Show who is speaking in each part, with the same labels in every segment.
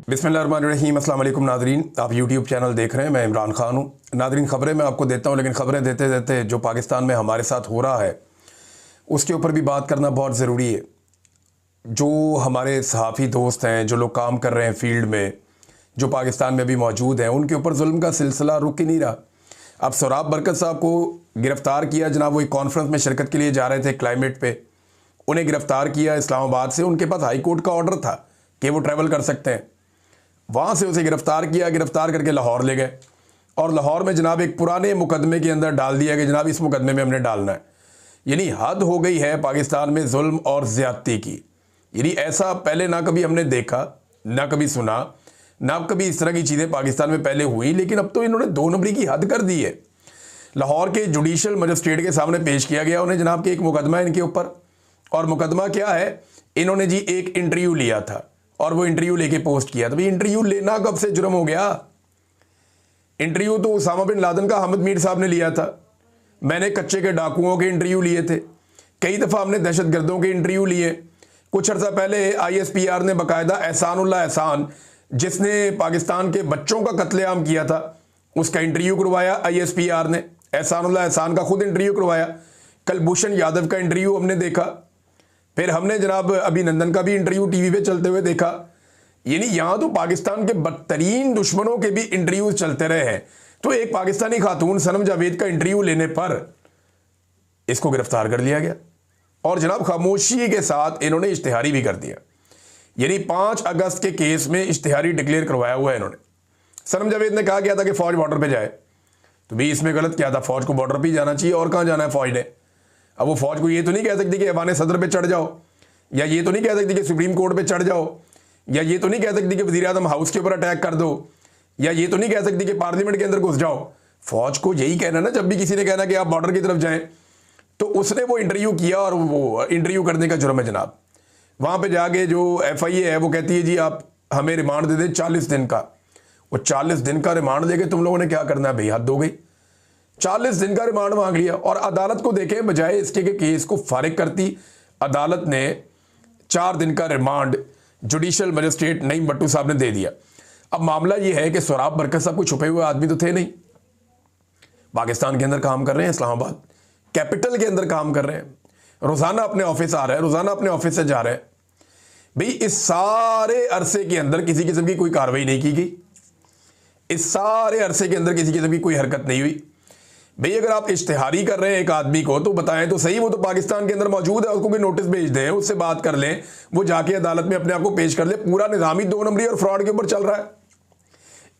Speaker 1: बिस्मिल्लाहिर्रहमानिर्रहीम। अस्सलाम वालेकुम नाज़रीन, आप यूट्यूब चैनल देख रहे हैं। मैं इमरान खान हूँ। नाज़रीन, ख़बरें मैं आपको देता हूँ, लेकिन ख़बरें देते देते जो पाकिस्तान में हमारे साथ हो रहा है उसके ऊपर भी बात करना बहुत ज़रूरी है। जो हमारे सहाफ़ी दोस्त हैं, जो लोग काम कर रहे हैं फील्ड में, जो पाकिस्तान में भी मौजूद हैं, उनके ऊपर जुल्म का सिलसिला रुक ही नहीं रहा। अब सोराब बरकत साहब को गिरफ़्तार किया, जनाब वो एक कॉन्फ्रेंस में शिरकत के लिए जा रहे थे क्लाइमेट पे, उन्हें गिरफ़्तार किया इस्लामाबाद से। उनके पास हाई कोर्ट का ऑर्डर था कि वो ट्रैवल कर सकते हैं। वहाँ से उसे गिरफ़्तार किया, गिरफ़्तार करके लाहौर ले गए और लाहौर में जनाब एक पुराने मुकदमे के अंदर डाल दिया कि जनाब इस मुकदमे में हमने डालना है। यानी हद हो गई है पाकिस्तान में जुल्म और ज़्यादती की। यानी ऐसा पहले ना कभी हमने देखा, ना कभी सुना, ना कभी इस तरह की चीज़ें पाकिस्तान में पहले हुई। लेकिन अब तो इन्होंने 2 नंबरी की हद कर दी है। लाहौर के जुडिशल मजिस्ट्रेट के सामने पेश किया गया उन्हें जनाब के एक मुकदमा है इनके ऊपर। और मुकदमा क्या है, इन्होंने जी एक इंटरव्यू लिया था और वो इंटरव्यू लेके पोस्ट किया। तो भाई इंटरव्यू लेना कब से जुर्म हो गया? इंटरव्यू तो उसामा बिन लादेन का हामिद मीर साहब ने लिया था। मैंने कच्चे के डाकुओं के इंटरव्यू लिए थे। कई दफ़ा हमने दहशतगर्दों के इंटरव्यू लिए। कुछ अर्सा पहले ISPR ने बाकायदा एहसानुल्लाह एहसान, जिसने पाकिस्तान के बच्चों का कत्लेआम किया था, उसका इंटरव्यू करवाया ISPR ने। एहसानुल्लाह एहसान का खुद इंटरव्यू करवाया। कलभूषण यादव का इंटरव्यू हमने देखा। फिर हमने जनाब अभिनंदन का भी इंटरव्यू टीवी पे चलते हुए देखा। यानी यहाँ तो पाकिस्तान के बदतरीन दुश्मनों के भी इंटरव्यूज चलते रहे हैं। तो एक पाकिस्तानी खातून सनम जावेद का इंटरव्यू लेने पर इसको गिरफ्तार कर लिया गया और जनाब खामोशी के साथ इन्होंने इश्तिहारी भी कर दिया। यानी 5 अगस्त के केस में इश्तिहारी डिक्लेयर करवाया हुआ है इन्होंने। सनम जावेद ने कहा गया था कि फ़ौज बॉर्डर पर जाए, तो भाई इसमें गलत क्या था? फ़ौज को बॉर्डर पर ही जाना चाहिए, और कहाँ जाना है फ़ौज ने? अब वो फौज को ये तो नहीं कह सकती कि ऐवान सदर पे चढ़ जाओ, या ये तो नहीं कह सकती कि सुप्रीम कोर्ट पे चढ़ जाओ, या ये तो नहीं कह सकती कि वज़ीर आज़म हाउस के ऊपर अटैक कर दो, या ये तो नहीं कह सकती कि पार्लियामेंट के अंदर घुस जाओ। फौज को यही कहना ना, जब भी किसी ने कहना कि आप बॉर्डर की तरफ जाएं, तो उसने वो इंटरव्यू किया और वो इंटरव्यू करने का जुर्म है जनाब। वहाँ पर जाके जो FIA है वो कहती है जी आप हमें रिमांड दे दें 40 दिन का। वो 40 दिन का रिमांड देके तुम लोगों ने क्या करना है भाई? हद हो गई। 40 दिन का रिमांड मांग लिया। और अदालत को देखें, बजाय इसके कि केस को फारिग करती, अदालत ने 4 दिन का remand judicial magistrate Naeem Bhattu साहब ने दे दिया। अब मामला यह है कि सोराब बरकत साहब कोई छुपे हुए आदमी तो थे नहीं। पाकिस्तान के अंदर काम कर रहे हैं, इस्लामाबाद कैपिटल के अंदर काम कर रहे हैं, रोजाना अपने ऑफिस आ रहे हैं, रोजाना अपने ऑफिस से जा रहे हैं। भाई इस सारे अरसे के अंदर किसी किस्म की कोई कार्रवाई नहीं की गई। इस सारे अरसे के अंदर किसी किस्म की कोई हरकत नहीं हुई। भाई अगर आप इश्तिहारी कर रहे हैं एक आदमी को, तो बताएं तो सही, वो तो पाकिस्तान के अंदर मौजूद है, उसको कोई नोटिस भेज दें, उससे बात कर लें, वो जाके अदालत में अपने आप को पेश कर ले। पूरा निज़ाम ही 2 नंबरी और फ्रॉड के ऊपर चल रहा है।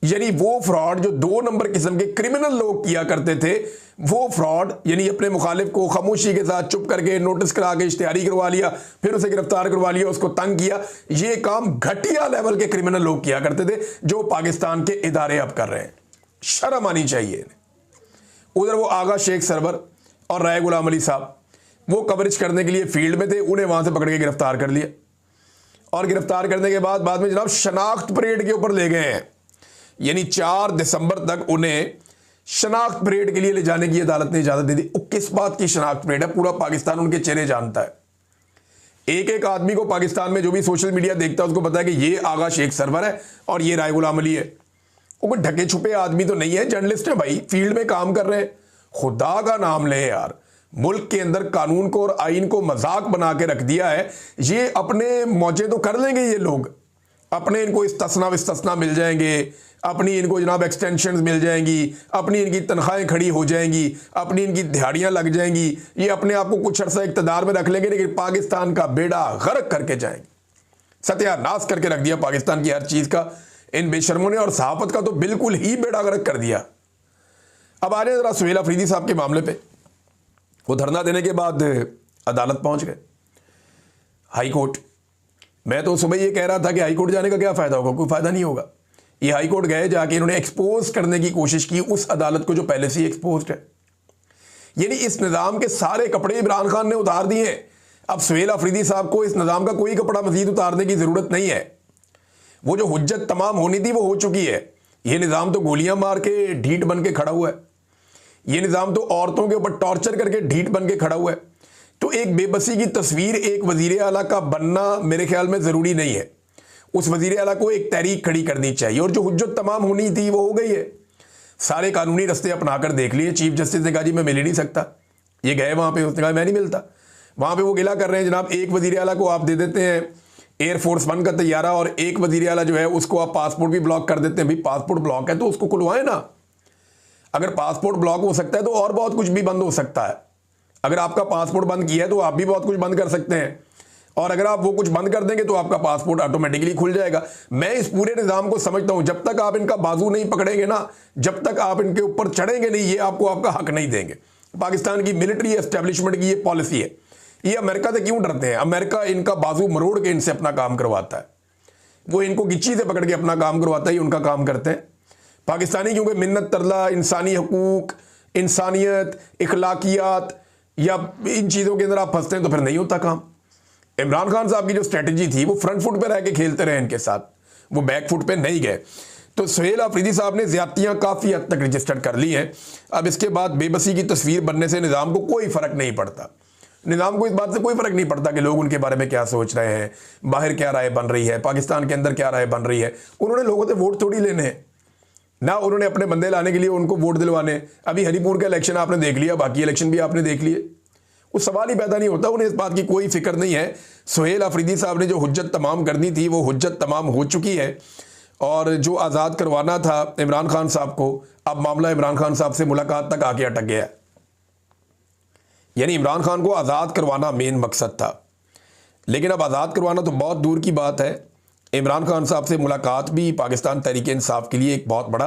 Speaker 1: यानी वो फ्रॉड जो 2 नंबर किस्म के क्रिमिनल लोग किया करते थे, वो फ्रॉड, यानी अपने मुखालिफ को खामोशी के साथ चुप करके नोटिस करा के इश्तिहारी करवा लिया, फिर उसे गिरफ्तार करवा लिया, उसको तंग किया। ये काम घटिया लेवल के क्रिमिनल लोग किया करते थे, जो पाकिस्तान के इदारे अब कर रहे हैं। शर्म आनी चाहिए। उधर वो आगा शेख सरवर और राय गुलाम अली साहब वो कवरेज करने के लिए फील्ड में थे, उन्हें वहां से पकड़ के गिरफ्तार कर लिया। और गिरफ्तार करने के बाद में जनाब शनाख्त परेड के ऊपर ले गए हैं। यानी 4 दिसंबर तक उन्हें शनाख्त परेड के लिए ले जाने की अदालत ने इजाजत दे दी। किस बात की शनाख्त परेड है? पूरा पाकिस्तान उनके चेहरे जानता है। एक एक आदमी को पाकिस्तान में जो भी सोशल मीडिया देखता है उसको पता है कि ये आगा शेख सरवर है और ये राय गुलाम अली है। वो कोई ढके छुपे आदमी तो नहीं है, जर्नलिस्ट है भाई, फील्ड में काम कर रहे हैं। खुदा का नाम ले यार, मुल्क के अंदर कानून को और आइन को मजाक बना के रख दिया है। ये अपने मौजे तो कर लेंगे ये लोग, अपने इनको इस्तना मिल जाएंगे, अपनी इनको जनाब एक्सटेंशन मिल जाएंगी, अपनी इनकी तनख्वाहें खड़ी हो जाएंगी, अपनी इनकी दिहाड़ियां लग जाएंगी, ये अपने आप को कुछ अर्सा इक़्तिदार में रख लेंगे, लेकिन पाकिस्तान का बेड़ा गर्क करके जाएंगे। सत्यानाश करके रख दिया पाकिस्तान की हर चीज का इन बेशर्मों ने, और सहाफत का तो बिल्कुल ही बेड़ा गर्क कर दिया। अब आ रहे जरा सुहेल अफरीदी साहब के मामले पे। वो धरना देने के बाद अदालत पहुंच गए, हाई कोर्ट। मैं तो सुबह ये कह रहा था कि हाई कोर्ट जाने का क्या फायदा होगा? कोई फायदा नहीं होगा। ये हाई कोर्ट गए, जाके इन्होंने एक्सपोज करने की कोशिश की उस अदालत को जो पहले से ही एक्सपोज्ड है। यानी इस निज़ाम के सारे कपड़े इमरान खान ने उतार दिए। अब सुहेल अफरीदी साहब को इस निज़ाम का कोई कपड़ा मजीद उतारने की जरूरत नहीं है। वो जो हुज्जत तमाम होनी थी वो हो चुकी है। ये निज़ाम तो गोलियां मार के ढीठ बन के खड़ा हुआ है। ये निज़ाम तो औरतों के ऊपर टॉर्चर करके ढीठ बन के खड़ा हुआ है। तो एक बेबसी की तस्वीर एक वजीर आला का बनना मेरे ख्याल में ज़रूरी नहीं है। उस वजीर आला को एक तहरीक खड़ी करनी चाहिए, और जो हुज्जत तमाम होनी थी वो हो गई है। सारे कानूनी रास्ते अपनाकर देख लिए। चीफ जस्टिस ने कहा जी मैं मिल ही नहीं सकता, ये गए वहाँ पे, उसने कहा मैं नहीं मिलता। वहाँ पे वो गिला कर रहे हैं जनाब, एक वजीर आला को आप दे देते हैं एयरफोर्स 1 का तैयारा, और एक वजीर आला जो है उसको आप पासपोर्ट भी ब्लॉक कर देते हैं। भाई पासपोर्ट ब्लॉक है तो उसको खुलवाएं ना। अगर पासपोर्ट ब्लॉक हो सकता है तो और बहुत कुछ भी बंद हो सकता है। अगर आपका पासपोर्ट बंद किया है तो आप भी बहुत कुछ बंद कर सकते हैं, और अगर आप वो कुछ बंद कर देंगे तो आपका पासपोर्ट ऑटोमेटिकली खुल जाएगा। मैं इस पूरे निज़ाम को समझता हूं, जब तक आप इनका बाजू नहीं पकड़ेंगे ना, जब तक आप इनके ऊपर चढ़ेंगे नहीं, ये आपको आपका हक नहीं देंगे। पाकिस्तान की मिलिट्री एस्टेब्लिशमेंट की ये पॉलिसी है। ये अमेरिका से क्यों डरते हैं? अमेरिका इनका बाजू मरोड़ के इनसे अपना काम करवाता है, वो इनको गिच्ची से पकड़ के अपना काम करवाता है, ये उनका काम करते हैं। पाकिस्तानी क्योंकि मिन्नत तरला, इंसानी हकूक, इंसानियत, इखलाकियात या इन चीज़ों के अंदर आप फंसते हैं तो फिर नहीं होता काम। इमरान खान साहब की जो स्ट्रेटजी थी वो फ्रंट फुट पे रह के खेलते रहे इनके साथ, वो बैक फुट पे नहीं गए। तो सुहेल अफरीदी साहब ने ज़्यादतियाँ काफ़ी हद तक रजिस्टर कर ली हैं। अब इसके बाद बेबसी की तस्वीर बनने से निज़ाम को कोई फ़र्क नहीं पड़ता। निज़ाम को इस बात से कोई फ़र्क नहीं पड़ता कि लोग उनके बारे में क्या सोच रहे हैं, बाहर क्या राय बन रही है, पाकिस्तान के अंदर क्या राय बन रही है। उन्होंने लोगों से वोट थोड़ी लेने हैं ना, उन्होंने अपने बंदे लाने के लिए उनको वोट दिलवाने। अभी हरीपुर का इलेक्शन आपने देख लिया, बाकी इलेक्शन भी आपने देख लिए, वो सवाल ही पैदा नहीं होता। उन्हें इस बात की कोई फिक्र नहीं है। सुहेल अफरीदी साहब ने जो हुज्जत तमाम करनी थी वो हुज्जत तमाम हो चुकी है, और जो आज़ाद करवाना था इमरान खान साहब को, अब मामला इमरान खान साहब से मुलाकात तक आके अटक गया है। यानी इमरान खान को आज़ाद करवाना मेन मकसद था, लेकिन अब आज़ाद करवाना तो बहुत दूर की बात है। इमरान खान साहब से मुलाकात भी पाकिस्तान तहरीक इंसाफ के लिए एक बहुत बड़ा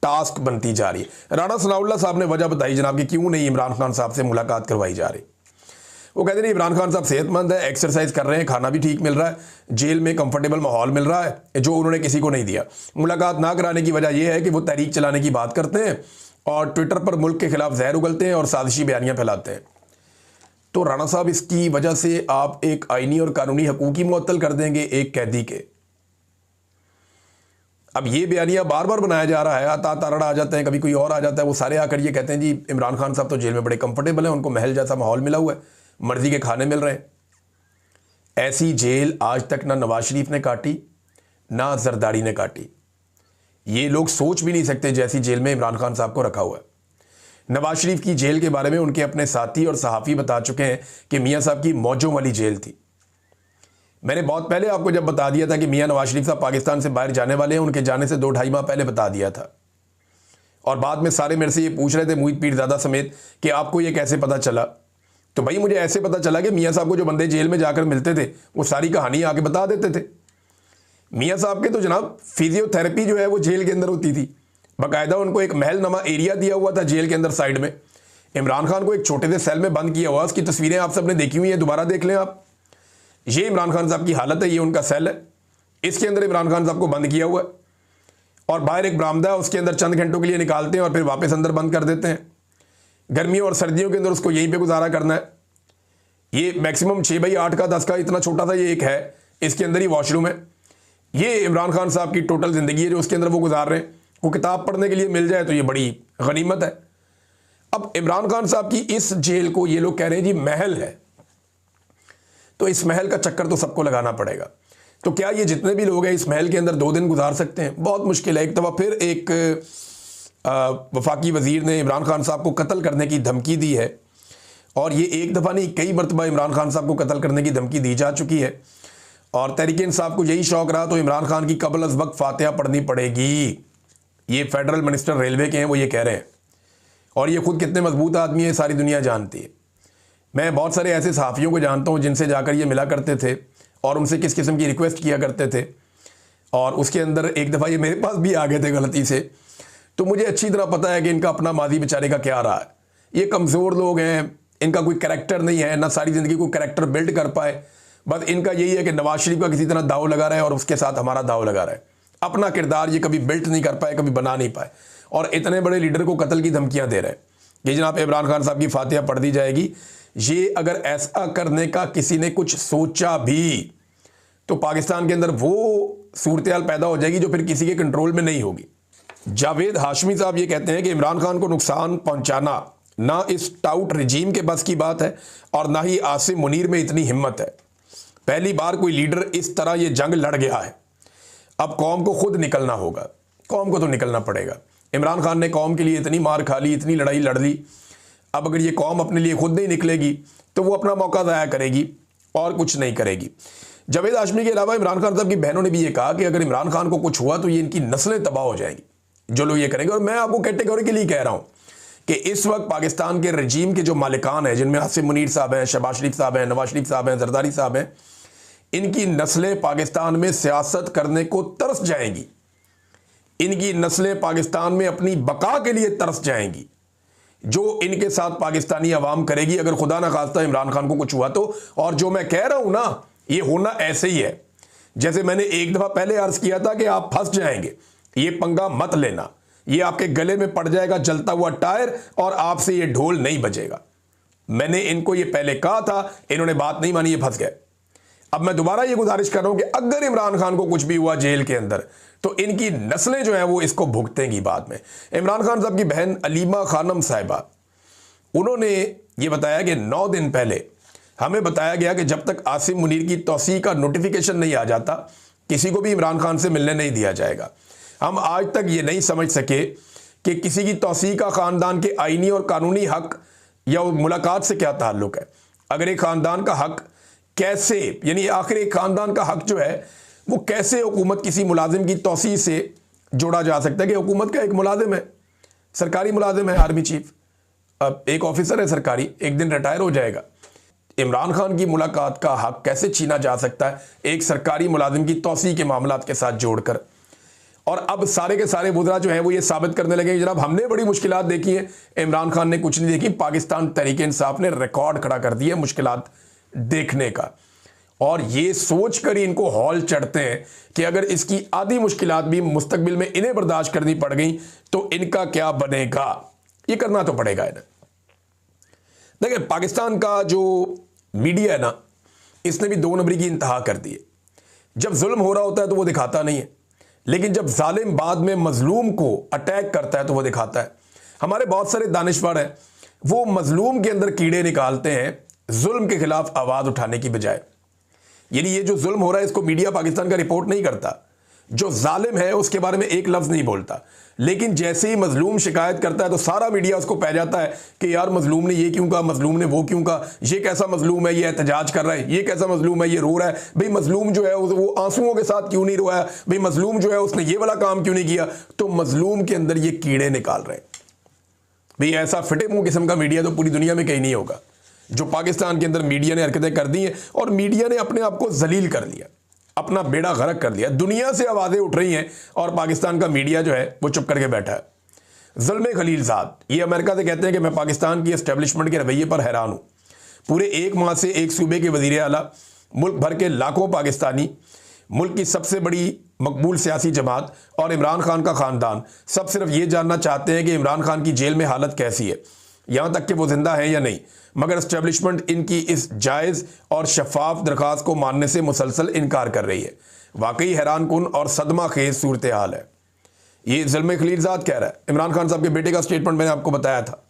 Speaker 1: टास्क बनती जा रही है। राणा सनाउल्लाह साहब ने वजह बताई जनाब कि क्यों नहीं इमरान खान साहब से मुलाकात करवाई जा रही। वो कहते हैं इमरान खान साहब सेहतमंद है, एक्सरसाइज कर रहे हैं, खाना भी ठीक मिल रहा है, जेल में कंफर्टेबल माहौल मिल रहा है, जो उन्होंने किसी को नहीं दिया। मुलाकात ना कराने की वजह यह है कि वो तहरीक चलाने की बात करते हैं और ट्विटर पर मुल्क के खिलाफ जहर उगलते हैं और साजिशी बयानियाँ फैलाते हैं। तो राणा साहब इसकी वजह से आप एक आइनी और कानूनी हकूक ही मुअत्तल कर देंगे एक कैदी के। अब ये बयानिया बार बार बनाया जा रहा है, आता तारड़ा आ जाते हैं, कभी कोई और आ जाता है, वो सारे आकर ये कहते हैं जी इमरान खान साहब तो जेल में बड़े कंफर्टेबल हैं, उनको महल जैसा माहौल मिला हुआ है, मर्जी के खाने मिल रहे हैं। ऐसी जेल आज तक ना नवाज शरीफ ने काटी ना जरदारी ने काटी। ये लोग सोच भी नहीं सकते जैसी जेल में इमरान खान साहब को रखा हुआ है। नवाज शरीफ की जेल के बारे में उनके अपने साथी और सहाफ़ी बता चुके हैं कि मियाँ साहब की मौजों वाली जेल थी। मैंने बहुत पहले आपको जब बता दिया था कि मियाँ नवाज शरीफ साहब पाकिस्तान से बाहर जाने वाले हैं, उनके जाने से 2-2.5 माह पहले बता दिया था। और बाद में सारे मेरे से ये पूछ रहे थे, मुहित पीरज़ादा समेत, कि आपको ये कैसे पता चला। तो भाई मुझे ऐसे पता चला कि मियाँ साहब को जो बंदे जेल में जाकर मिलते थे वो सारी कहानी आके बता देते थे। मियाँ साहब के तो जनाब फिजियोथेरेपी जो है वो जेल के अंदर होती थी, बाकायदा उनको एक महल नमा एरिया दिया हुआ था जेल के अंदर साइड में। इमरान खान को एक छोटे से सेल में बंद किया हुआ, उसकी तस्वीरें आप सबने देखी हुई है, दोबारा देख लें आप। ये इमरान खान साहब की हालत है, ये उनका सेल है, इसके अंदर इमरान खान साहब को बंद किया हुआ है, और बाहर एक बरामदा है, उसके अंदर चंद घंटों के लिए निकालते हैं और फिर वापस अंदर बंद कर देते हैं। गर्मियों और सर्दियों के अंदर उसको यहीं पे गुजारा करना है। ये मैक्सिमम 6x8 का 10 का इतना छोटा सा ये एक है, इसके अंदर ही वॉशरूम है। ये इमरान खान साहब की टोटल ज़िंदगी है जो उसके अंदर वो गुजार रहे हैं। वो किताब पढ़ने के लिए मिल जाए तो ये बड़ी गनीमत है। अब इमरान खान साहब की इस जेल को ये लोग कह रहे हैं जी महल है, तो इस महल का चक्कर तो सबको लगाना पड़ेगा। तो क्या ये जितने भी लोग हैं इस महल के अंदर 2 दिन गुजार सकते हैं? बहुत मुश्किल है। एक दफ़ा फिर एक वफाकी वज़ीर ने इमरान खान साहब को कत्ल करने की धमकी दी है, और ये एक दफ़ा नहीं कई मरतबा इमरान खान साहब को कत्ल करने की धमकी दी जा चुकी है। और तहरीक इंसाफ को यही शौक़ रहा तो इमरान खान की कबल अज़ वक्त फातिहा पढ़नी पड़ेगी। ये फेडरल मिनिस्टर रेलवे के हैं, वो ये कह रहे हैं, और ये खुद कितने मजबूत आदमी है सारी दुनिया जानती है। मैं बहुत सारे ऐसे सहाफ़ियों को जानता हूँ जिनसे जाकर ये मिला करते थे और उनसे किस किस्म की रिक्वेस्ट किया करते थे, और उसके अंदर एक दफ़ा ये मेरे पास भी आ गए थे गलती से। तो मुझे अच्छी तरह पता है कि इनका अपना माजी बेचारे का क्या रहा है। ये कमज़ोर लोग हैं, इनका कोई करैक्टर नहीं है, ना सारी ज़िंदगी को करैक्टर बिल्ड कर पाए। बस इनका यही है कि नवाज शरीफ का किसी तरह दाव लगा रहा है और उसके साथ हमारा दाव लगा रहा है। अपना किरदार ये कभी बिल्ट नहीं कर पाए, कभी बना नहीं पाए, और इतने बड़े लीडर को कत्ल की धमकियाँ दे रहे हैं कि जनाब इमरान खान साहब की फातिहा पढ़ दी जाएगी। ये अगर ऐसा करने का किसी ने कुछ सोचा भी तो पाकिस्तान के अंदर वो सूरत हाल पैदा हो जाएगी जो फिर किसी के कंट्रोल में नहीं होगी। जावेद हाशमी साहब ये कहते हैं कि इमरान खान को नुकसान पहुंचाना ना इस टाउट रजीम के बस की बात है और ना ही आसिम मुनीर में इतनी हिम्मत है। पहली बार कोई लीडर इस तरह ये जंग लड़ गया है। अब कौम को खुद निकलना होगा, कौम को तो निकलना पड़ेगा। इमरान खान ने कौम के लिए इतनी मार खा ली, इतनी लड़ाई लड़ ली, अब अगर ये कौम अपने लिए खुद नहीं निकलेगी तो वो अपना मौका ज़ाया करेगी और कुछ नहीं करेगी। जावेद हाशमी के अलावा इमरान खान साहब की बहनों ने भी ये कहा कि अगर इमरान खान को कुछ हुआ तो ये इनकी नस्लें तबाह हो जाएंगी जो लोग ये करेंगे। और मैं आपको कैटेगोरिकली कह रहा हूं कि इस वक्त पाकिस्तान के रजीम के जो मालिकान हैं, जिनमें आसिम मुनीर साहब हैं, शहबाज शरीफ साहब हैं, नवाज शरीफ साहब हैं, जरदारी साहब हैं, इनकी नस्लें पाकिस्तान में सियासत करने को तरस जाएंगी। इनकी नस्लें पाकिस्तान में अपनी बका के लिए तरस जाएंगी। जो इनके साथ पाकिस्तानी अवाम करेगी अगर खुदा ना खास्ता इमरान खान को कुछ हुआ तो। और जो मैं कह रहा हूं ना, ये होना ऐसे ही है जैसे मैंने एक दफा पहले अर्ज किया था कि आप फंस जाएंगे, ये पंगा मत लेना, ये आपके गले में पड़ जाएगा जलता हुआ टायर और आपसे ये ढोल नहीं बजेगा। मैंने इनको ये पहले कहा था, इन्होंने बात नहीं मानी, ये फंस गए। अब मैं दोबारा ये गुजारिश कर रहा हूं कि अगर इमरान खान को कुछ भी हुआ जेल के अंदर तो इनकी नस्लें जो हैं वो इसको भुगतेंगी बाद में। इमरान खान साहब की बहन अलीमा खानम साहिबा, उन्होंने ये बताया कि 9 दिन पहले हमें बताया गया कि जब तक आसिम मुनीर की तौसीक का नोटिफिकेशन नहीं आ जाता किसी को भी इमरान खान से मिलने नहीं दिया जाएगा। हम आज तक ये नहीं समझ सके कि किसी की तौसीक का ख़ानदान के आईनी और कानूनी हक या मुलाकात से क्या ताल्लुक़ है। अगर एक ख़ानदान का हक कैसे, यानी आखिर एक ख़ानदान का हक जो है वो कैसे हुकूमत किसी मुलाजिम की तौसीक से जोड़ा जा सकता है कि हुकूमत का एक मुलाजिम है, सरकारी मुलाजिम है, आर्मी चीफ, अब एक ऑफिसर है सरकारी, एक दिन रिटायर हो जाएगा। इमरान खान की मुलाकात का हक कैसे छीना जा सकता है एक सरकारी मुलाजिम की तौसीक के मामलात के साथ जोड़कर। और अब सारे के सारे वुज़रा जो हैं वो ये साबित करने लगे कि जनाब हमने बड़ी मुश्किलात देखी हैं, इमरान खान ने कुछ नहीं देखी। पाकिस्तान तहरीक इंसाफ ने रिकॉर्ड खड़ा कर दिया मुश्किलात देखने का, और ये सोच कर ही इनको हौल चढ़ते हैं कि अगर इसकी आधी मुश्किलात भी मुस्तकबिल में इन्हें बर्दाश्त करनी पड़ गई तो इनका क्या बनेगा। ये करना तो पड़ेगा इन्हें। देखिए, पाकिस्तान का जो मीडिया है ना, इसने भी 2 नंबरी की इंतहा कर दी है। जब जुल्म हो रहा होता है तो वो दिखाता नहीं है, लेकिन जब जालिम बाद में मजलूम को अटैक करता है तो वो दिखाता है। हमारे बहुत सारे दानिशवर हैं, वो मजलूम के अंदर कीड़े निकालते हैं जुल्म के खिलाफ आवाज़ उठाने की बजाय। यानी ये जो जुल्म हो रहा है इसको मीडिया पाकिस्तान का रिपोर्ट नहीं करता, जो जालिम है उसके बारे में एक लफ्ज़ नहीं बोलता, लेकिन जैसे ही मजलूम शिकायत करता है तो सारा मीडिया उसको पै जाता है कि यार मजलूम ने ये क्यों कहा, मजलूम ने वो क्यों कहा, ये कैसा मजलूम है, ये एहतजाज कर रहा है, ये कैसा मजलूम है, ये रो रहा है, भाई मजलूम जो है वो आंसुओं के साथ क्यों नहीं रोया, भाई मजलूम जो है उसने ये वाला काम क्यों नहीं किया। तो मजलूम के अंदर ये कीड़े निकाल रहे हैं। भाई ऐसा फिटे मुंह किस्म का मीडिया तो पूरी दुनिया में कहीं नहीं होगा। जो पाकिस्तान के अंदर मीडिया ने हरकतें कर दी हैं और मीडिया ने अपने आप को जलील कर लिया, अपना बेड़ा गर्क कर लिया। दुनिया से आवाज़ें उठ रही हैं और पाकिस्तान का मीडिया जो है वो चुप करके बैठा है। ज़ुल्म खलीलज़ाद ये अमेरिका से कहते हैं कि मैं पाकिस्तान की एस्टेब्लिशमेंट के रवैये पर हैरान हूँ। पूरे 1 माह से एक सूबे के वज़ीर आला, मुल्क भर के लाखों पाकिस्तानी, मुल्क की सबसे बड़ी मकबूल सियासी जमात और इमरान खान का ख़ानदान सब सिर्फ ये जानना चाहते हैं कि इमरान खान की जेल में हालत कैसी है, यहाँ तक कि वो ज़िंदा है या नहीं। मगर एस्टेब्लिशमेंट इनकी इस जायज़ और शफाफ दरख्वास्त को मानने से मुसलसल इनकार कर रही है। वाकई हैरान कुन और सदमा खेज सूरत हाल है। ये ज़ुल्म खलीलज़ाद कह रहा है। इमरान खान साहब के बेटे का स्टेटमेंट मैंने आपको बताया था,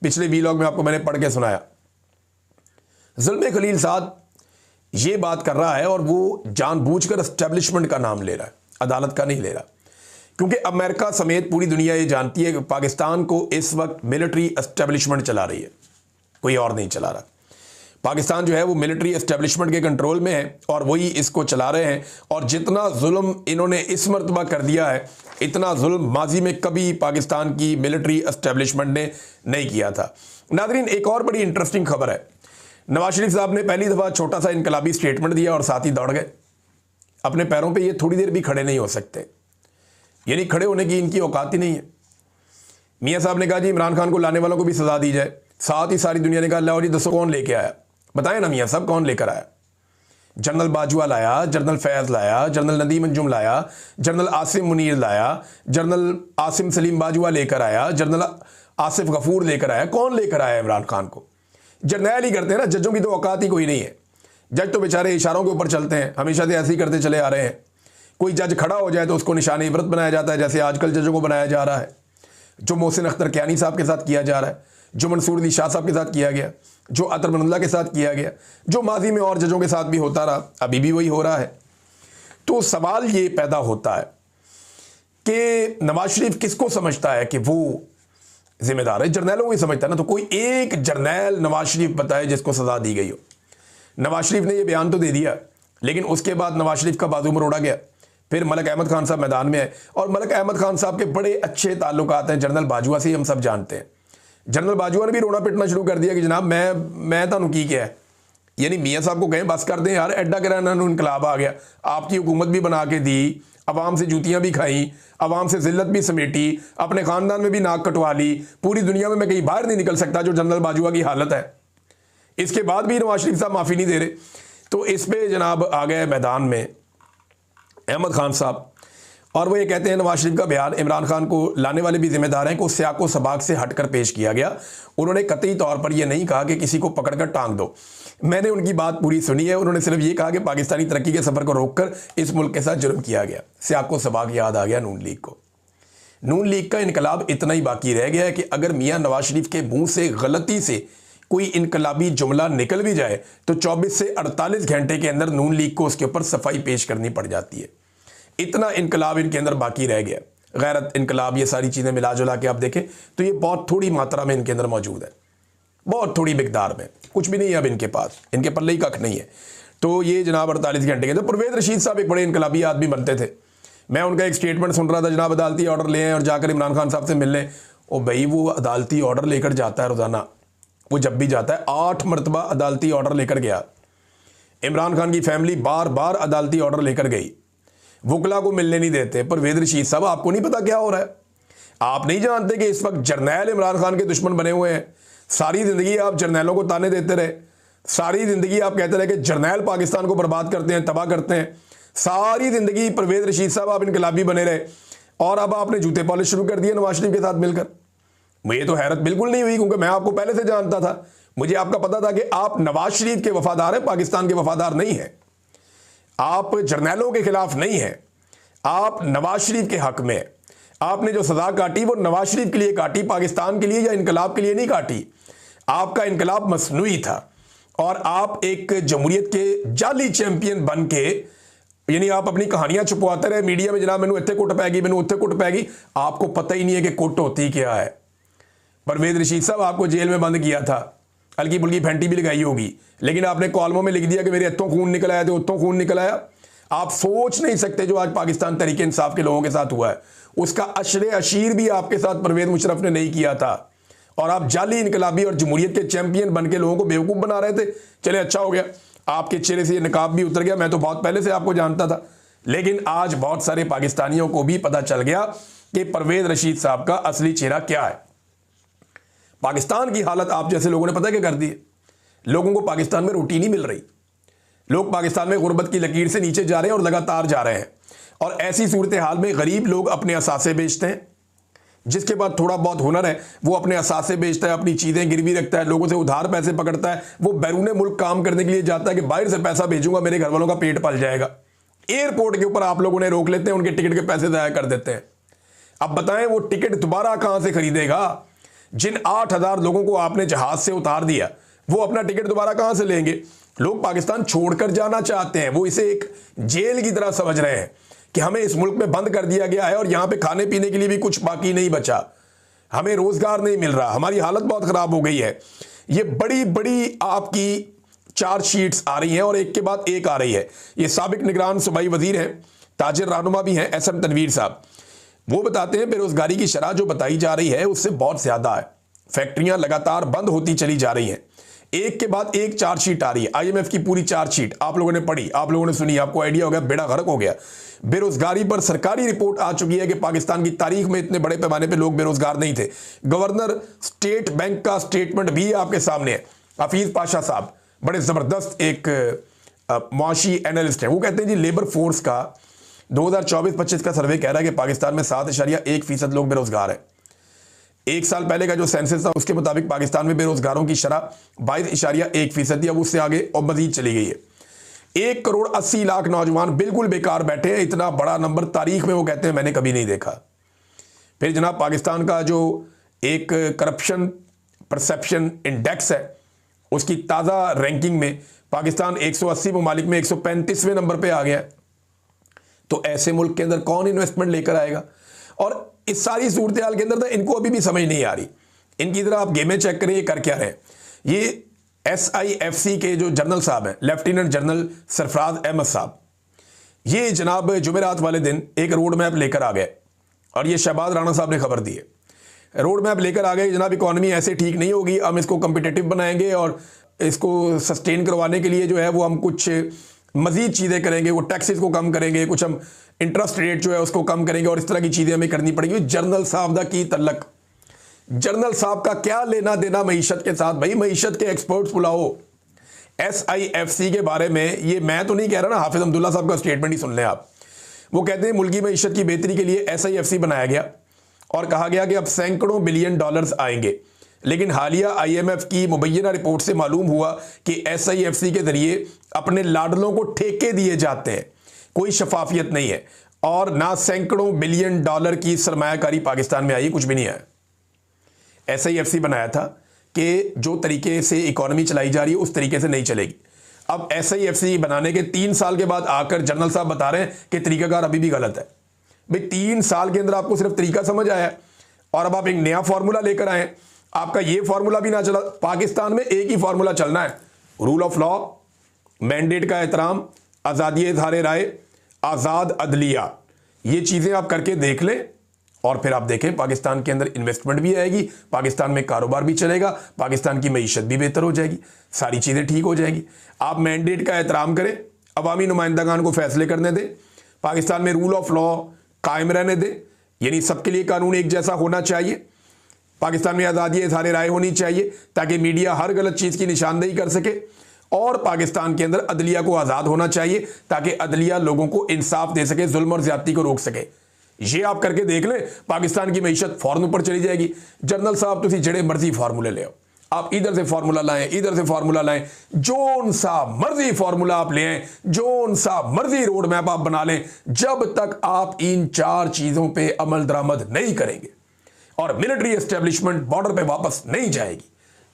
Speaker 1: पिछले वीलॉग में आपको मैंने पढ़ के सुनाया। ज़ुल्म खलीलज़ाद ये बात कर रहा है और वो जानबूझकर एस्टेब्लिशमेंट का नाम ले रहा है, अदालत का नहीं ले रहा, क्योंकि अमेरिका समेत पूरी दुनिया ये जानती है कि पाकिस्तान को इस वक्त मिलिट्री एस्टेब्लिशमेंट चला रही है, कोई और नहीं चला रहा। पाकिस्तान जो है वो मिलिट्री एस्टेब्लिशमेंट के कंट्रोल में है और वही इसको चला रहे हैं। और जितना जुल्म इन्होंने इस मरतबा कर दिया है, इतना जुल्म माजी में कभी पाकिस्तान की मिलिट्री एस्टेब्लिशमेंट ने नहीं किया था। नादरीन, एक और बड़ी इंटरेस्टिंग खबर है। नवाज शरीफ साहब ने पहली दफ़ा छोटा सा इनकलाबी स्टेटमेंट दिया और साथ ही दौड़ गए। अपने पैरों पर ये थोड़ी देर भी खड़े नहीं हो सकते, यानी खड़े होने की इनकी औकात ही नहीं है। मियाँ साहब ने कहा जी इमरान खान को लाने वालों को भी सज़ा दी जाए, साथ ही सारी दुनिया ने कहा लाओ जी दसो कौन लेके आया, बताएं ना मियाँ साहब कौन लेकर आया। जनरल बाजवा लाया, जनरल फैज़ लाया, जनरल नदीम अंजुम लाया, जनरल आसिम मुनीर लाया, जनरल आसिम सलीम बाजवा लेकर आया, जनरल आसिफ गफूर लेकर आया। कौन लेकर आया इमरान खान को? जर्नैल ही करते हैं ना, जजों की तो औकात ही कोई नहीं है। जज तो बेचारे इशारों के ऊपर चलते हैं, हमेशा से ऐसे ही करते चले आ रहे हैं। कोई जज खड़ा हो जाए तो उसको निशान इबरत बनाया जाता है, जैसे आजकल जजों को बनाया जा रहा है, जो मोहसिन अख्तर कियानी साहब के साथ किया जा रहा है, जो मंसूर अली शाह साहब के साथ किया गया, जो अतर मनल्ला के साथ किया गया, जो माजी में और जजों के साथ भी होता रहा, अभी भी वही हो रहा है। तो सवाल ये पैदा होता है कि नवाज शरीफ किसको समझता है कि वो जिम्मेदार है? जर्नैलों को ही समझता है ना। तो कोई एक जर्नैल नवाज शरीफ बताए जिसको सजा दी गई हो। नवाज शरीफ ने ये बयान तो दे दिया, लेकिन उसके बाद नवाज शरीफ का बाजू मरोड़ा गया। फिर मलक अहमद खान साहब मैदान में है, और मलक अहमद खान साहब के बड़े अच्छे ताल्लुकात हैं जनरल बाजवा से, हम सब जानते हैं। जनरल बाजवा ने भी रोना पिटना शुरू कर दिया कि जनाब मैं तुहानू की क्या है, यानी मियाँ साहब को कहें बस कर दें यार, एडा कराना इनकलाब आ गया, आपकी हुकूमत भी बना के दी, अवाम से जूतियां भी खाई, अवाम से जिल्लत भी समेटी, अपने खानदान में भी नाक कटवा ली, पूरी दुनिया में मैं कहीं बाहर नहीं निकल सकता, जो जनरल बाजवा की हालत है। इसके बाद भी नवाज शरीफ साहब माफ़ी नहीं दे रहे। तो इस पे जनाब आ गए मैदान में अहमद खान साहब, और वो ये कहते हैं नवाज शरीफ का बयान इमरान खान को लाने वाले भी जिम्मेदार हैं कि सियाको सबाक से हटकर पेश किया गया। उन्होंने कतई तौर पर यह नहीं कहा कि किसी को पकड़कर टांग दो। मैंने उनकी बात पूरी सुनी है, उन्होंने सिर्फ ये कहा कि पाकिस्तानी तरक्की के सफ़र को रोककर इस मुल्क के साथ जुर्म किया गया। सियाको सबाक याद आ गया नून लीग को। नून लीग का इनकलाब इतना ही बाकी रह गया है कि अगर मियाँ नवाज शरीफ के मुंह से गलती से कोई इनकलाबी जुमला निकल भी जाए तो 24 से 48 घंटे के अंदर नून लीग को उसके ऊपर सफाई पेश करनी पड़ जाती है। इतना इनकलाब इनके अंदर बाकी रह गया। गैरत, इनकलाब, ये सारी चीज़ें मिला जुला के आप देखें तो ये बहुत थोड़ी मात्रा में इनके अंदर मौजूद है, बहुत थोड़ी मिकदार में, कुछ भी नहीं है अब इनके पास, इनके पल्ले ही कख नहीं है। तो ये जनाब 48 घंटे के अंदर परवेज़ रशीद साहब एक बड़े इनकलाबी आदमी बनते थे। मैं उनका एक स्टेटमेंट सुन रहा था, जनाब अदालती ऑर्डर ले आए और जाकर इमरान खान साहब से मिल लें। ओ भाई, वो अदालती ऑर्डर लेकर जाता है रोज़ाना, वो जब भी जाता है 8 मरतबा अदालती ऑर्डर लेकर गया। इमरान खान की फैमिली बार बार अदालती ऑर्डर लेकर गई, वकला को मिलने नहीं देते। परवेज़ रशीद साहब, आपको नहीं पता क्या हो रहा है? आप नहीं जानते कि इस वक्त जर्नैल इमरान खान के दुश्मन बने हुए हैं? सारी ज़िंदगी आप जर्नैलों को ताने देते रहे, सारी ज़िंदगी आप कहते रहे कि जर्नैल पाकिस्तान को बर्बाद करते हैं, तबाह करते हैं। सारी ज़िंदगी परवेज़ रशीद साहब आप इनकलाबी बने रहे, और अब आपने जूते पॉलिश शुरू कर दिए नवाज शरीफ के साथ मिलकर। मुझे तो हैरत बिल्कुल नहीं हुई, क्योंकि मैं आपको पहले से जानता था। मुझे आपका पता था कि आप नवाज शरीफ के वफादार हैं, पाकिस्तान के वफादार नहीं हैं। आप जर्नैलों के खिलाफ नहीं हैं, आप नवाज शरीफ के हक में। आपने जो सजा काटी वो नवाज शरीफ के लिए काटी, पाकिस्तान के लिए या इनकलाब के लिए नहीं काटी। आपका इनकलाब मसनूई था, और आप एक जमहूरियत के जाली चैंपियन बन के, यानी आप अपनी कहानियां छुपवाते रहे मीडिया में, जनाब मैनू इत्थे कुट पैगी, मैनू उत्थे कुट पैगी। आपको पता ही नहीं है कि कुट होती क्या है। परवेज़ रशीद साहब, आपको जेल में बंद किया था, हल्की बुल्की फैंटी भी लगाई होगी, लेकिन आपने कॉलमों में लिख दिया कि मेरे इत्थों खून निकल आया, तो उत्थों खून निकल आया। आप सोच नहीं सकते जो आज पाकिस्तान तहरीक इंसाफ के लोगों के साथ हुआ है, उसका अशरे अशीर भी आपके साथ परवेज़ मुशर्रफ ने नहीं किया था। और आप जाली इनकलाबी और जमहूरियत के चैंपियन बन के लोगों को बेवकूफ़ बना रहे थे। चले, अच्छा हो गया, आपके चेहरे से ये नकाब भी उतर गया। मैं तो बहुत पहले से आपको जानता था, लेकिन आज बहुत सारे पाकिस्तानियों को भी पता चल गया कि परवेज़ रशीद साहब का असली चेहरा क्या है। पाकिस्तान की हालत आप जैसे लोगों ने पता क्या कर दी है? लोगों को पाकिस्तान में रोटी नहीं मिल रही, लोग पाकिस्तान में गुर्बत की लकीर से नीचे जा रहे हैं और लगातार जा रहे हैं। और ऐसी सूरत हाल में गरीब लोग अपने असासे बेचते हैं, जिसके पास थोड़ा बहुत हुनर है वो अपने असासे बेचता है, अपनी चीज़ें गिरवी रखता है, लोगों से उधार पैसे पकड़ता है, वो बैरून मुल्क काम करने के लिए जाता है कि बाहर से पैसा भेजूंगा, मेरे घर वालों का पेट पल जाएगा। एयरपोर्ट के ऊपर आप लोगों ने रोक लेते हैं, उनके टिकट के पैसे ज़ाया कर देते हैं। अब बताएं वो टिकट दोबारा कहाँ से खरीदेगा? जिन 8,000 लोगों को आपने जहाज से उतार दिया, वो अपना टिकट दोबारा कहाँ से लेंगे? लोग पाकिस्तान छोड़कर जाना चाहते हैं, वो इसे एक जेल की तरह समझ रहे हैं कि हमें इस मुल्क में बंद कर दिया गया है और यहाँ पे खाने पीने के लिए भी कुछ बाकी नहीं बचा, हमें रोजगार नहीं मिल रहा, हमारी हालत बहुत खराब हो गई है। ये बड़ी बड़ी आपकी चार्जशीट्स आ रही हैं और एक के बाद एक आ रही है। ये साबिक निगरान सूबाई वजीर हैं, ताजिर रहनुमा भी हैं, एसएम तनवीर साहब, वो बताते हैं बेरोजगारी की शरह जो बताई जा रही है उससे बहुत ज्यादा है। फैक्ट्रियां लगातार बंद होती चली जा रही हैं, एक के बाद एक चार्जशीट आ रही है। आईएमएफ की पूरी चार्जशीट आप लोगों ने पढ़ी, आप लोगों ने सुनी, आपको आइडिया हो गया, बेड़ा गर्क हो गया। बेरोजगारी पर सरकारी रिपोर्ट आ चुकी है कि पाकिस्तान की तारीख में इतने बड़े पैमाने पे लोग बेरोजगार नहीं थे। गवर्नर स्टेट बैंक का स्टेटमेंट भी आपके सामने है। हफीज पाशा साहब बड़े जबरदस्त एक मुआशी एनालिस्ट है, वो कहते हैं जी लेबर फोर्स का 2024-25 का सर्वे कह रहा है कि पाकिस्तान में 7.1% लोग बेरोजगार हैं। एक साल पहले का जो सेंसस था उसके मुताबिक पाकिस्तान में बेरोजगारों की शरह 22.1% थी, अब उससे आगे और मजीद चली गई है। 1,80,00,000 नौजवान बिल्कुल बेकार बैठे हैं। इतना बड़ा नंबर तारीख में वो कहते हैं मैंने कभी नहीं देखा। फिर जनाब पाकिस्तान का जो एक करप्शन परसेप्शन इंडेक्स है उसकी ताज़ा रैंकिंग में पाकिस्तान 180 ममालिक में 135वें नंबर पे आ गया। तो ऐसे मुल्क के अंदर कौन इन्वेस्टमेंट लेकर आएगा? और इस सारी सूरत हाल के अंदर ना इनको अभी भी समझ नहीं आ रही। इनकी तरह आप गेमें चेक करें, ये कर क्या रहे हैं। ये SIFC के जो जनरल साहब हैं, लेफ्टिनेंट जनरल सरफराज अहमद साहब, ये जनाब जुमेरात वाले दिन एक रोड मैप लेकर आ गए और ये शहबाज राणा साहब ने खबर दी है। रोड मैप लेकर आ गए, जनाब इकॉनमी ऐसे ठीक नहीं होगी, हम इसको कम्पिटिटिव बनाएंगे और इसको सस्टेन करवाने के लिए जो है वो हम कुछ मजीद चीज़ें करेंगे, वो टैक्सेस को कम करेंगे, कुछ हम इंटरेस्ट रेट जो है उसको कम करेंगे और इस तरह की चीज़ें हमें करनी पड़ेगी। जनरल साहब दा की तल्लक, जनरल साहब का क्या लेना देना मईशत के साथ? भाई मईशत के एक्सपर्ट्स बुलाओ। SIFC के बारे में ये मैं तो नहीं कह रहा ना, हाफिज अब्दुल्ला साहब का स्टेटमेंट ही सुन लें आप। वो कहते हैं मुल्की मईशत की बेहतरी के लिए SIFC बनाया गया और कहा गया कि अब सैकड़ों बिलियन डॉलर्स आएंगे। लेकिन हालिया IMF की मुबैना रिपोर्ट से मालूम हुआ कि SIFC के जरिए अपने लाडलों को ठेके दिए जाते हैं, कोई शफाफियत नहीं है और ना सैकड़ों बिलियन डॉलर की सरमायाकारी पाकिस्तान में आई, कुछ भी नहीं आया। SIFC बनाया था कि जो तरीके से इकॉनमी चलाई जा रही है उस तरीके से नहीं चलेगी। अब SIFC बनाने के 3 साल के बाद आकर जनरल साहब बता रहे हैं कि तरीकाकार अभी भी गलत है। भाई 3 साल के अंदर आपको सिर्फ तरीका समझ आया और अब आप एक नया फॉर्मूला लेकर आए। आपका ये फॉर्मूला भी ना चला। पाकिस्तान में एक ही फॉर्मूला चलना है, रूल ऑफ लॉ, मैंडेट का एहतराम, आज़ादी इज़हार राय, आज़ाद अदलिया। ये चीज़ें आप करके देख लें और फिर आप देखें पाकिस्तान के अंदर इन्वेस्टमेंट भी आएगी, पाकिस्तान में कारोबार भी चलेगा, पाकिस्तान की मईशत भी बेहतर हो जाएगी, सारी चीज़ें ठीक हो जाएगी। आप मैंडेट का एहतराम करें, अवामी नुमाइंदगान को फैसले करने दें, पाकिस्तान में रूल ऑफ लॉ कायम रहने दें, यानी सबके लिए कानून एक जैसा होना चाहिए। पाकिस्तान में आज़ादी इज़हार राय होनी चाहिए ताकि मीडिया हर गलत चीज़ की निशानदेही कर सके और पाकिस्तान के अंदर अदलिया को आज़ाद होना चाहिए ताकि अदलिया लोगों को इंसाफ दे सके, जुल्म और ज्यादती को रोक सके। ये आप करके देख लें, पाकिस्तान की मईशत फौरन ऊपर चली जाएगी। जनरल साहब तुसी जड़े मर्जी फार्मूले ले आओ, आप इधर से फार्मूला लाएं, इधर से फार्मूला लाएं, जोन सा मर्जी फार्मूला आप ले आएं, जोन सा मर्जी रोड मैप आप बना लें, जब तक आप इन 4 चीजों पे अमल दरामद नहीं करेंगे और मिलिट्री एस्टेब्लिशमेंट बॉर्डर पे वापस नहीं जाएगी,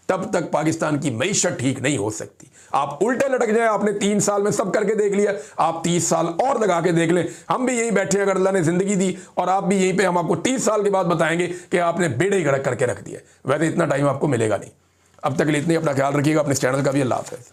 Speaker 1: तब तक पाकिस्तान की मईशत ठीक नहीं हो सकती। आप उल्टे लटक जाए, आपने 3 साल में सब करके देख लिया, आप 30 साल और लगा के देख लें। हम भी यहीं बैठे अगर अल्लाह ने जिंदगी दी और आप भी यहीं पे, हम आपको 30 साल के बाद बताएंगे कि आपने बेड़े ही गड़क करके रख दिया। वैसे इतना टाइम आपको मिलेगा नहीं। अब तक के लिए इतने, अपना ख्याल रखिएगा, अपने चैनल का भी। अल्लाह हाफ़िज़।